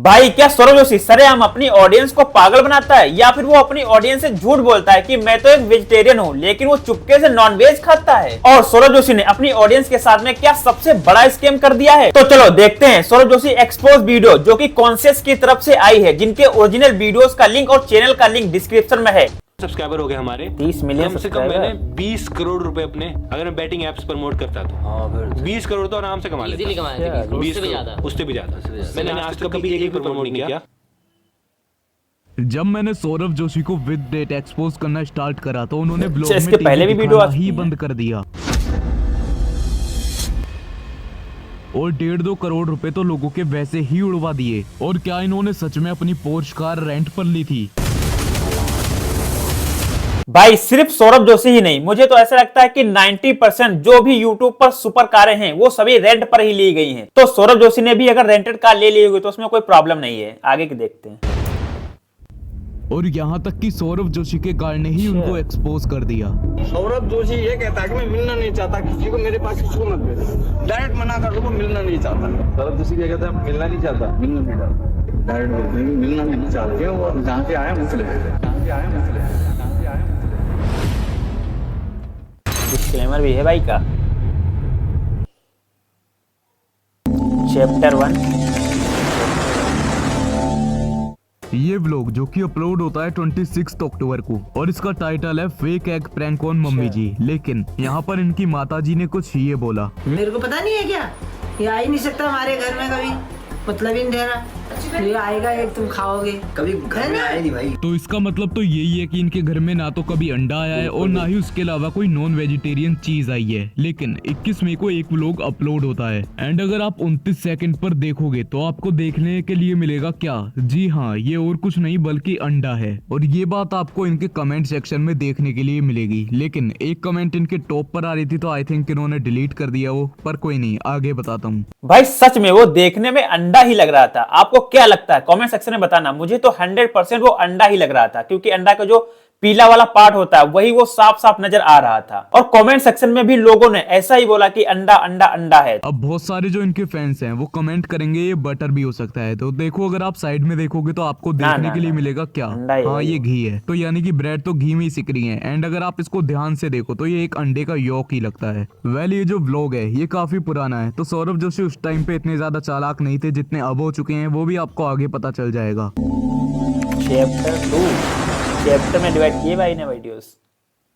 भाई क्या सौरभ जोशी सरेआम अपनी ऑडियंस को पागल बनाता है या फिर वो अपनी ऑडियंस से झूठ बोलता है कि मैं तो एक वेजिटेरियन हूँ लेकिन वो चुपके से नॉनवेज खाता है। और सौरभ जोशी ने अपनी ऑडियंस के साथ में क्या सबसे बड़ा स्कैम कर दिया है, तो चलो देखते हैं सौरभ जोशी एक्सपोज वीडियो जो कि कॉन्शियस की तरफ से आई है, जिनके ओरिजिनल वीडियोस का लिंक और चैनल का लिंक डिस्क्रिप्शन में है। सब्सक्राइबर हो गए हमारे 30 मिलियन कम से कम मैंने 20 करोड़ रुपए अपने, अगर मैं बैटिंग एप्स प्रमोट करता तो 20 करोड़ तो आराम से कमा लेता। इजीली कमा लेते, 20 उससे भी ज्यादा। मैंने आज तक कभी एक भी प्रमोट नहीं किया। जब मैंने सौरभ जोशी को विद डेट एक्सपोज करना स्टार्ट करा तो उन्होंने ब्लॉग इसके में पहले भी वीडियो ही बंद कर दिया और 1.5-2 करोड़ रुपए तो लोगों के वैसे ही उड़वा दिए। और क्या इन्होंने सच में अपनी पोर्श कार रेंट पर ली थी? भाई सिर्फ सौरभ जोशी ही नहीं, मुझे तो ऐसा लगता है कि 90% जो भी यूट्यूब पर सुपर कारें हैं वो सभी रेंट पर ही ली गई हैं। तो सौरभ जोशी ने भी अगर रेंटेड कार ले ली होगी तो उसमें कोई प्रॉब्लम नहीं है। आगे की देखते हैं। और यहाँ तक कि सौरभ जोशी के कार ने ही उनको एक्सपोज कर दिया। सौरभ जोशी ये कहता है कि मैं मिलना नहीं चाहता किसी को, मेरे पास किसी को मत भेजो। डायरेक्ट मना कर दो, वो मिलना नहीं चाहता। सौरभ जोशी क्या कहता है? मिलना नहीं चाहता। मिलना नहीं चाहता, डायरेक्ट बोल देंगे मिलना नहीं चाहते। वो जहाँ से आया मुझसे डिस्क्लेमर भी है भाई का। चैप्टर 1। ये व्लॉग जो कि अपलोड होता है 26 अक्टूबर को और इसका टाइटल है fake egg prank on mummy ji. लेकिन यहाँ पर इनकी माता जी ने कुछ ये बोला। मेरे को पता नहीं है क्या, ये आ ही नहीं सकता हमारे घर में कभी, मतलब ही नहीं ठहरा। ये आएगा एक तुम खाओगे कभी, घर में आए नहीं भाई। तो इसका मतलब तो यही है कि इनके घर में ना तो कभी अंडा आया है और ना ही उसके अलावा कोई नॉन वेजिटेरियन चीज आई है। लेकिन 21 मई को एक व्लॉग अपलोड होता है एंड अगर आप 29 सेकंड पर देखोगे तो आपको देखने के लिए मिलेगा क्या? जी हाँ, ये और कुछ नहीं बल्कि अंडा है। और ये बात आपको इनके कमेंट सेक्शन में देखने के लिए मिलेगी। लेकिन एक कमेंट इनके टॉप पर आ रही थी तो आई थिंक इन्होंने डिलीट कर दिया वो, पर कोई नहीं, आगे बताता हूँ। भाई सच में वो देखने में अंडा ही लग रहा था। आपको क्या लगता है कमेंट सेक्शन में बताना। मुझे तो 100% वो अंडा ही लग रहा था, क्योंकि अंडा का जो पीला वाला पार्ट होता है वही वो साफ साफ नजर आ रहा था। और कमेंट सेक्शन में भी लोगों ने ऐसा ही बोला कि अंडा अंडा अंडा है। अब बहुत सारे जो इनके फैंस हैं वो कमेंट करेंगे ये बटर भी हो सकता है। तो देखो, अगर आप साइड में देखोगे तो आपको देखने के लिए मिलेगा क्या? हाँ, ये घी है। तो यानी कि ब्रेड तो घी में ही सिक रही है। एंड अगर आप इसको ध्यान से देखो तो ये एक अंडे का यॉक ही लगता है। वेल, ये जो व्लॉग है ये काफी पुराना है, तो सौरभ जोशी उस टाइम पे इतने ज्यादा चालाक नहीं थे जितने अब हो चुके हैं। वो भी आपको आगे पता चल जाएगा। चैप्टर 2 चैप्टर में डिवाइड किए भाई ने वीडियोस।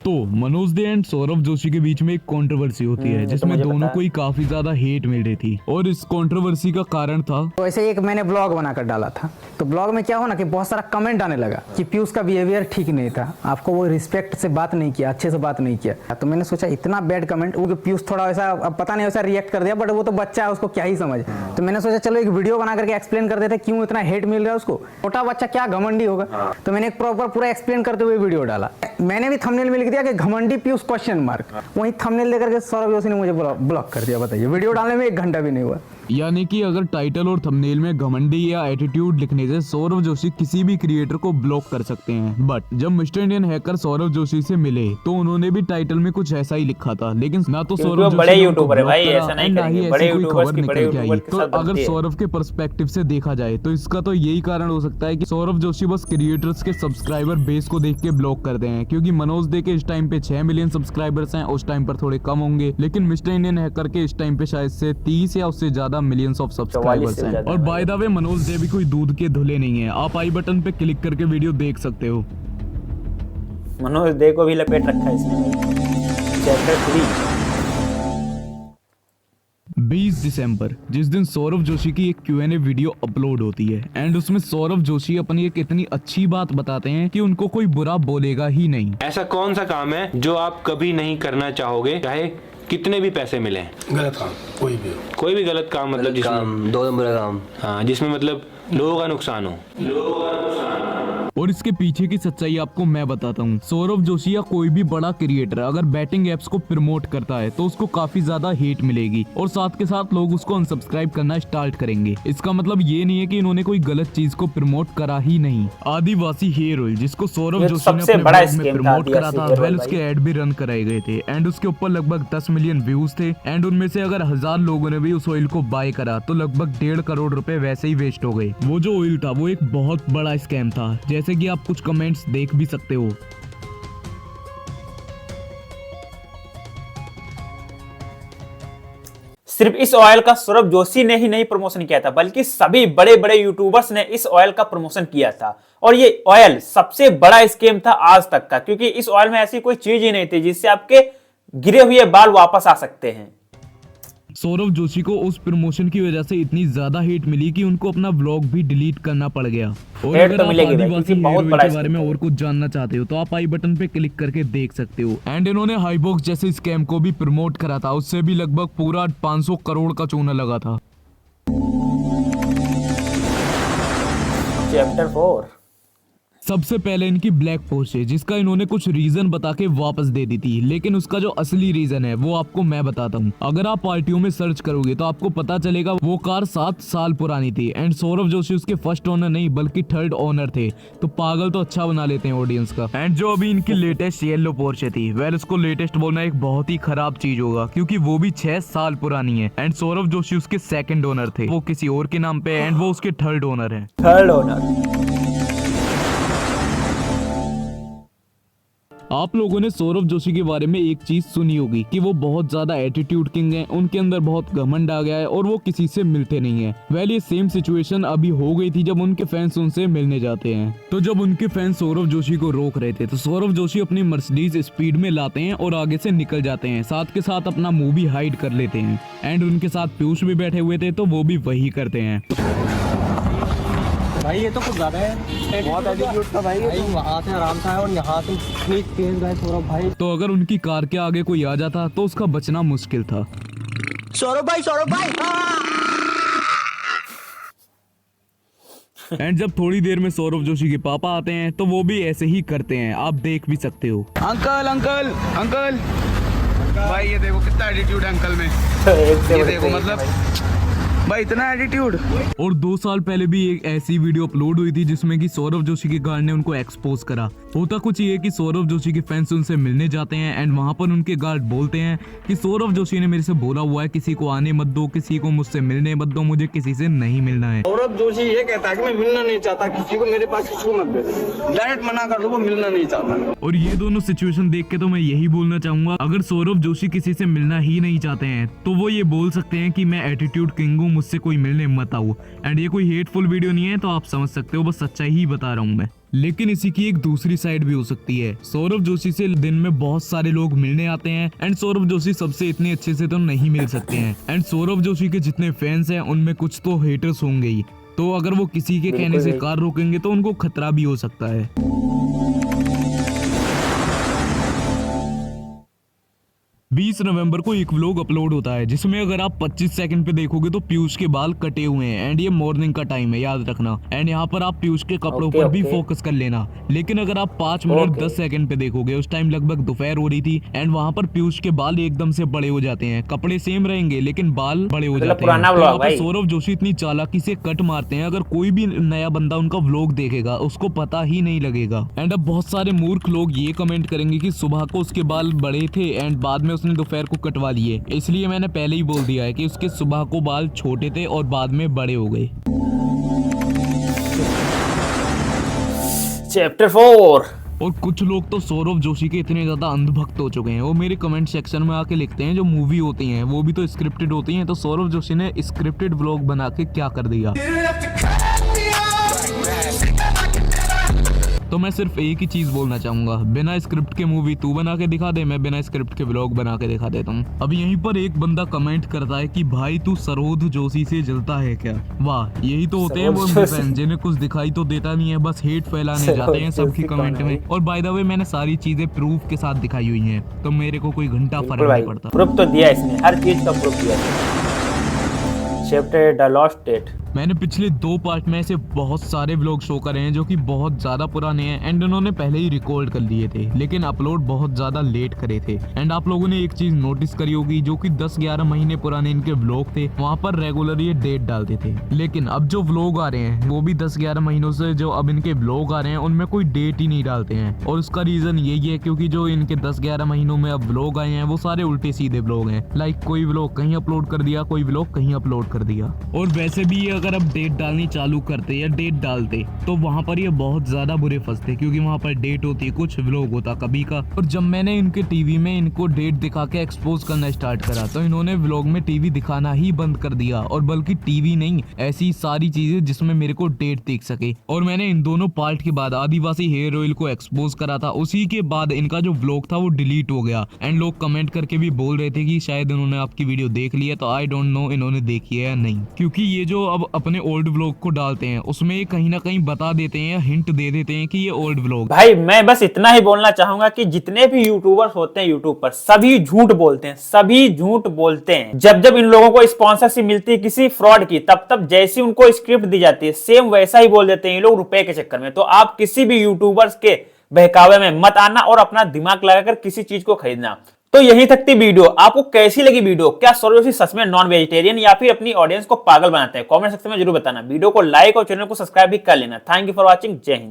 तो मनोज दे एंड सौरभ जोशी के बीच में एक कंट्रोवर्सी होती है जिसमें दोनों को ही काफी ज्यादा हेट मिल रही थी। और इस कंट्रोवर्सी का कारण था, तो ऐसे एक मैंने ब्लॉग बनाकर डाला था, तो ब्लॉग में क्या हुआ ना कि बहुत सारा कमेंट आने लगा कि पीयूष का बिहेवियर ठीक नहीं था, आपको वो रिस्पेक्ट से बात नहीं किया, अच्छे से बात नहीं किया। तो मैंने सोचा इतना बैड कमेंट, वो पीयूष थोड़ा वैसा, अब पता नहीं वैसा रिएक्ट कर दिया, बट वो तो बच्चा है, उसको क्या ही समझ। तो मैंने सोचा चलो एक वीडियो बना करके एक्सप्लेन कर देते क्यों इतना हेट मिल रहा है उसको। छोटा बच्चा क्या घमंडी होगा। तो मैंने एक प्रॉपर पूरा एक्सप्लेन करते हुए वीडियो डाला। मैंने भी थंबनेल में लिख दिया कि घमंडी पीयूष क्वेश्चन मार्क। वहीं थंबनेल देकर के सौरभ जोशी ने मुझे ब्लॉक कर दिया। बताइए, वीडियो डालने में 1 घंटा भी नहीं हुआ। यानी कि अगर टाइटल और थंबनेल में घमंडी या एटीट्यूड लिखने से सौरभ जोशी किसी भी क्रिएटर को ब्लॉक कर सकते हैं। बट जब mister Indian hacker Saurabh Joshi से मिले तो उन्होंने भी टाइटल में कुछ ऐसा ही लिखा था। लेकिन ना तो सौरभ जोशी बड़े यूट्यूबर है भाई, ऐसा नहीं करेंगे। बड़े यूट्यूबर्स की बड़े यूट्यूबर के तो साथ अगर सौरभ के पर्सपेक्टिव से देखा जाए तो इसका तो यही कारण हो सकता है कि सौरभ जोशी बस क्रिएटर्स के सब्सक्राइबर बेस को देख के ब्लॉक करते हैं। क्योंकि मनोज दे के इस टाइम पे 6 मिलियन सब्सक्राइबर्स हैं, उस टाइम पर थोड़े कम होंगे। लेकिन मिस्टर इंडियन हैकर के इस टाइम पे शायद से 30 या उससे ज्यादा मिलियंस ऑफ सब्सक्राइबर्स हैं। और बाय द वे मनोज दे भी कोई दूध के धुले नहीं है। आप आई बटन पे क्लिक करके वीडियो देख सकते हो। मनोज दे को भी लपेट रखा है इसने। चैप्टर 3 20 दिसंबर, जिस दिन सौरभ जोशी की एक Q&A वीडियो अपलोड होती है एंड उसमें सौरभ जोशी अपनी एक इतनी अच्छी बात बताते हैं कि उनको कोई बुरा बोलेगा ही नहीं। ऐसा कौन सा काम है जो आप कभी नहीं करना चाहोगे, चाहे कितने भी पैसे मिले? गलत काम कोई भी गलत काम, मतलब जिसमें दो नंबर का काम। हाँ, जिसमें मतलब लोगों का नुकसान हो। और इसके पीछे की सच्चाई आपको मैं बताता हूँ। सौरभ जोशी या कोई भी बड़ा क्रिएटर अगर बैटिंग एप्स को प्रमोट करता है तो उसको काफी ज्यादा हेट मिलेगी और साथ के साथ लोग उसको अनसब्सक्राइब करना स्टार्ट करेंगे। इसका मतलब ये नहीं है कि इन्होंने कोई गलत चीज को प्रमोट करा ही नहीं। आदिवासी हेयर ऑयल जिसको सौरभ जोशी ने अपने ब्लॉग में प्रमोट करा था, वेल उसके ऐड भी रन कराए गए थे एंड उसके ऊपर लगभग 10 मिलियन व्यूज थे एंड उनमें से अगर 1000 लोगों ने भी उस ऑयल को बाय करा तो लगभग 1.5 करोड़ रुपए वैसे ही वेस्ट हो गए। वो जो ऑयल था वो एक बहुत बड़ा स्कैम था, जैसे कि आप कुछ कमेंट्स देख भी सकते हो। सिर्फ इस ऑयल का सौरभ जोशी ने ही नहीं प्रमोशन किया था, बल्कि सभी बड़े बड़े यूट्यूबर्स ने इस ऑयल का प्रमोशन किया था। और ये ऑयल सबसे बड़ा स्कैम था आज तक का, क्योंकि इस ऑयल में ऐसी कोई चीज ही नहीं थी जिससे आपके गिरे हुए बाल वापस आ सकते हैं। सौरभ जोशी को उस प्रमोशन की वजह से इतनी ज्यादा हिट मिली कि उनको अपना व्लॉग भी डिलीट करना पड़ गया। और अगर आप आदिवासी हेयर ऑयल के बारे में और कुछ जानना चाहते हो तो आप आई बटन पे क्लिक करके देख सकते हो। एंड इन्होंने हाईबॉक्स जैसे स्कैम को भी प्रमोट करा था, उससे भी लगभग पूरा 500 करोड़ का चूना लगा था। चैप्टर 4 सबसे पहले इनकी ब्लैक पोस्ट है जिसका इन्होंने कुछ रीजन बता के वापस दे दी थी, लेकिन उसका जो असली रीजन है वो आपको मैं बताता हूँ। अगर आप पार्टियों में सर्च करोगे तो आपको पता चलेगा वो कार 7 साल पुरानी थी एंड सौरभ जोशी उसके फर्स्ट ओनर नहीं बल्कि थर्ड ओनर थे। तो पागल तो अच्छा बना लेते हैं ऑडियंस का। एंड जो अभी इनकी लेटेस्ट येलो पोर्शे थी, वेल उसको लेटेस्ट बोलना एक बहुत ही खराब चीज होगा क्योंकि वो भी 6 साल पुरानी है एंड सौरभ जोशी उसके सेकंड ओनर थे, वो किसी और के नाम पे एंड वो उसके थर्ड ओनर है। Third owner. आप लोगों ने सौरभ जोशी के बारे में एक चीज सुनी होगी कि वो बहुत ज्यादा एटीट्यूड किंग हैं, उनके अंदर बहुत घमंड आ गया है और वो किसी से मिलते नहीं है। वेल ये सेम सिचुएशन अभी हो गई थी जब उनके फैंस उनसे मिलने जाते हैं। तो जब उनके फैंस सौरभ जोशी को रोक रहे थे तो सौरभ जोशी अपनी मर्सिडीज स्पीड में लाते हैं और आगे से निकल जाते हैं, साथ के साथ अपना मुंह भी हाइड कर लेते हैं। एंड उनके साथ पीयूष भी बैठे हुए थे तो वो भी वही करते हैं। भाई ये तो कुछ ज्यादा है, बहुत एटीट्यूड था भाई। वहाँ से आराम से आया और यहाँ से इतनी तेज गए सौरभ भाई। तो अगर उनकी कार के आगे कोई आ जाता तो उसका बचना मुश्किल था। सौरभ भाई एंड जब थोड़ी देर में सौरभ जोशी के पापा आते हैं तो वो भी ऐसे ही करते हैं, आप देख भी सकते हो। अंकल अंकल अंकल भाई ये देखो कितना एटीट्यूड है अंकल में। ये देखो मतलब भाई इतना एटीट्यूड। और 2 साल पहले भी एक ऐसी वीडियो अपलोड हुई थी जिसमें कि सौरभ जोशी के गार्ड ने उनको एक्सपोज करा। होता कुछ ये कि सौरभ जोशी के फैंस उनसे मिलने जाते हैं एंड वहां पर उनके गार्ड बोलते हैं कि सौरभ जोशी ने मेरे से बोला हुआ है किसी को आने मत दो, किसी को मुझसे मिलने मत दो, मुझे किसी से नहीं मिलना है। सौरभ जोशी ये कहता है कि मैं मिलना नहीं चाहता किसी को, मेरे पास किसी को मत भेजो, डायरेक्ट मना कर दो, वो मिलना नहीं चाहता। और ये दोनों सिचुएशन देख के तो मैं यही बोलना चाहूंगा, अगर सौरभ जोशी किसी से मिलना ही नहीं चाहते हैं तो वो ये बोल सकते हैं कि मैं एटीट्यूड किंग हूँ, मुझसे कोई मिलने मत आओ। एंड ये कोई हेटफुल वीडियो नहीं है तो आप समझ सकते हो, बस सच्चाई ही बता रहा हूँ मैं। लेकिन इसी की एक दूसरी साइड भी हो सकती है। सौरभ जोशी से दिन में बहुत सारे लोग मिलने आते हैं एंड सौरभ जोशी सबसे इतने अच्छे से तो नहीं मिल सकते हैं। एंड सौरभ जोशी के जितने फैंस हैं उनमें कुछ तो हेटर्स होंगे ही, तो अगर वो किसी के कहने से कार रोकेंगे तो उनको खतरा भी हो सकता है। 20 नवंबर को एक व्लॉग अपलोड होता है जिसमें अगर आप 25 सेकंड पे देखोगे तो पीयूष के बाल कटे हुए हैं एंड ये मॉर्निंग का टाइम है, याद रखना। एंड यहाँ पर आप पीयूष के कपड़ों पर भी फोकस कर लेना। लेकिन अगर आप 5 मिनट 10 सेकंड पे देखोगे उस टाइम लगभग दोपहर हो रही थी एंड वहाँ पर पीयूष के बाल एकदम से बड़े हो जाते हैं। कपड़े सेम रहेंगे लेकिन बाल बड़े हो जाते हैं। सौरभ जोशी इतनी चालाकी से कट मारते हैं, अगर कोई भी नया बंदा उनका व्लॉग देखेगा उसको पता ही नहीं लगेगा। एंड अब बहुत सारे मूर्ख लोग ये कमेंट करेंगे कि सुबह को उसके बाल बड़े थे एंड बाद में उसने दोपहर को कटवा लिए, इसलिए मैंने पहले ही बोल दिया है कि उसके सुबह को बाल छोटे थे और बाद में बड़े हो गए। चैप्टर 4। और कुछ लोग तो सौरभ जोशी के इतने ज्यादा अंधभक्त हो चुके हैं, वो मेरे कमेंट सेक्शन में आके लिखते हैं जो मूवी होती हैं वो भी तो स्क्रिप्टेड होती हैं, तो सौरभ जोशी ने स्क्रिप्टेड व्लॉग बना के क्या कर दिया। तो मैं सिर्फ एक ही चीज बोलना चाहूंगा, बिना स्क्रिप्ट के मूवी तू बना के दिखा दे, मैं बिना स्क्रिप्ट के व्लॉग बना के दिखा देता हूँ। अब यहीं पर एक बंदा कमेंट करता है कि भाई तू सरोध जोशी से जलता है क्या। वाह, यही तो होते हैं वो फैन जिन्हें कुछ दिखाई तो देता नहीं है, बस हेट फैलाने जाते हैं सबकी कमेंट में। और बाय द वे मैंने सारी चीजें प्रूफ के साथ दिखाई हुई है, तो मेरे को कोई घंटा फर्क नहीं पड़ता। प्रूफ तो दिया इसने, हर चीज का प्रूफ दिया। Chapter the lost date. मैंने पिछले 2 पार्ट में ऐसे बहुत सारे व्लॉग शो करे हैं जो कि बहुत ज्यादा पुराने हैं एंड इन्होंने पहले ही रिकॉर्ड कर लिए थे, लेकिन अपलोड बहुत ज्यादा लेट करे थे। एंड आप लोगों ने एक चीज नोटिस करी होगी, जो कि 10-11 महीने पुराने इनके व्लॉग थे, वहाँ पर रेगुलर ये डेट डालते थे। लेकिन अब जो व्लॉग आ रहे हैं वो भी 10-11 महीनों से जो अब इनके व्लॉग आ रहे हैं उनमें कोई डेट ही नहीं डालते हैं। और उसका रीजन यही है क्योंकि जो इनके 10-11 महीनों में अब व्लॉग आए हैं वो सारे उल्टे सीधे व्लॉग हैं। लाइक कोई व्लॉग कहीं अपलोड कर दिया, कोई व्लॉग कहीं अपलोड कर दिया। और वैसे भी ये अगर अब डेट डालनी चालू करते या डेट डालते तो वहाँ पर ये बहुत ज्यादा बुरे फंसते, क्योंकि वहाँ पर डेट होती है, कुछ व्लॉग होता कभी का। और जब मैंने इनके टीवी में इनको डेट दिखा के एक्सपोज करना स्टार्ट करा तो इन्होंने व्लॉग में टीवी दिखाना ही बंद कर दिया। और बल्कि टीवी नहीं, ऐसी सारी चीजें जिसमें मेरे को डेट दिख सके। और मैंने इन दोनों पार्ट के बाद आदिवासी हेयर ऑयल को एक्सपोज करा था, उसी के बाद इनका जो व्लॉग था वो डिलीट हो गया। एंड लोग कमेंट करके भी बोल रहे थे कि शायद इन्होंने आपकी वीडियो देख ली है, तो आई डोंट नो इन्होंने देखी है या नहीं, क्योंकि ये जो अब अपने ओल्ड व्लॉग को डालते हैं उसमें ये कहीं ना कहीं बता देते हैं या हिंट दे देते हैं कि ये ओल्ड व्लॉग। भाई मैं बस इतना ही बोलना चाहूंगा कि जितने भी यूट्यूबर्स होते हैं यूट्यूब पर, सभी झूठ बोलते हैं, सभी झूठ बोलते हैं। जब जब इन लोगों को स्पॉन्सरशिप मिलती है किसी फ्रॉड की, तब तब जैसी उनको स्क्रिप्ट दी जाती है सेम वैसा ही बोल देते हैं ये लोग रुपए के चक्कर में। तो आप किसी भी यूट्यूबर्स के बहकावे में मत आना और अपना दिमाग लगाकर किसी चीज को खरीदना। तो यही तक थी वीडियो। आपको कैसी लगी वीडियो? क्या सौरभ जोशी सच में नॉन वेजिटेरियन या फिर अपनी ऑडियंस को पागल बनाते हैं? कमेंट सेक्शन में जरूर बताना। वीडियो को लाइक और चैनल को सब्सक्राइब भी कर लेना। Thank you for watching. जय हिंद।